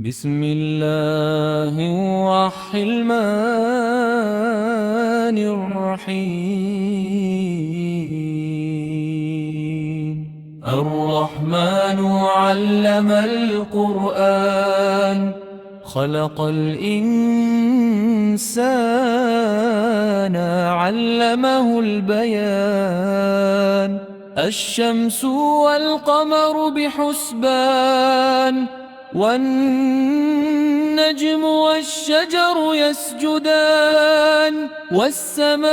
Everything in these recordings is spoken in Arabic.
بسم الله الرحمن الرحيم الرحمن علم القرآن خلق الإنسان علمه البيان الشمس والقمر بحسبان والنجم والشجر يسجدان والسماء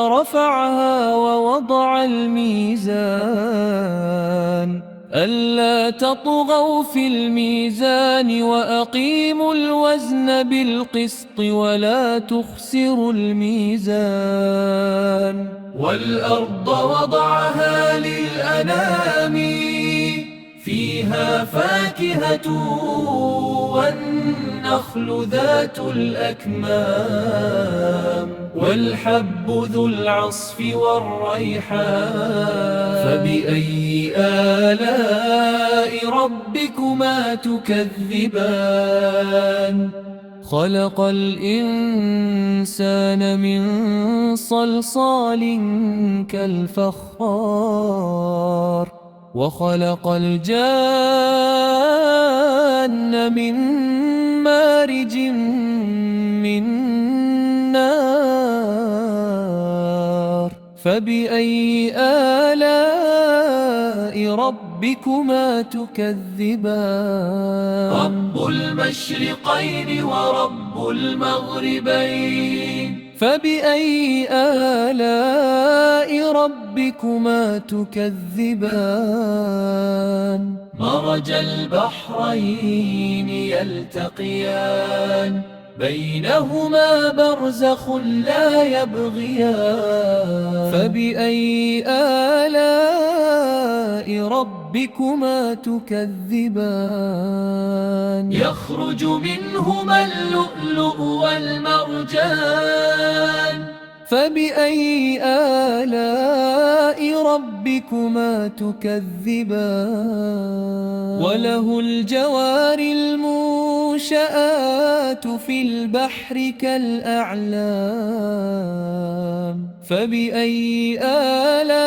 رفعها ووضع الميزان ألا تطغوا في الميزان وأقيموا الوزن بالقسط ولا تخسروا الميزان والأرض وضعها للأنام فيها فاكهة والنخل ذات الأكمام والحب ذو العصف والريحان فبأي آلاء ربكما تكذبان خلق الإنسان من صلصال كالفخار وخلق الجان من مارج من نار فبأي آلاء ربكما تكذبان رب المشرقين ورب المغربين فبأي آلاء ربكما تكذبان مرج البحرين يلتقيان بينهما برزخ لا يبغيان فبأي آلاء ربكما تكذبان يخرج منهما اللؤلؤ والمرجان فبأي آلاء ربكما تكذبان وله الجوار المنشآت في البحر كالأعلام فبأي آلاء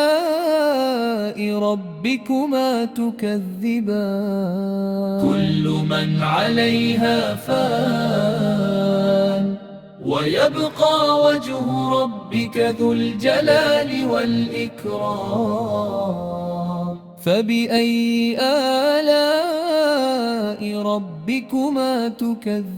ربكما تكذبان كل من عليها فان ويبقى وجه ربك ذو الجلال والإكرام فبأي آلاء ربكما تكذبان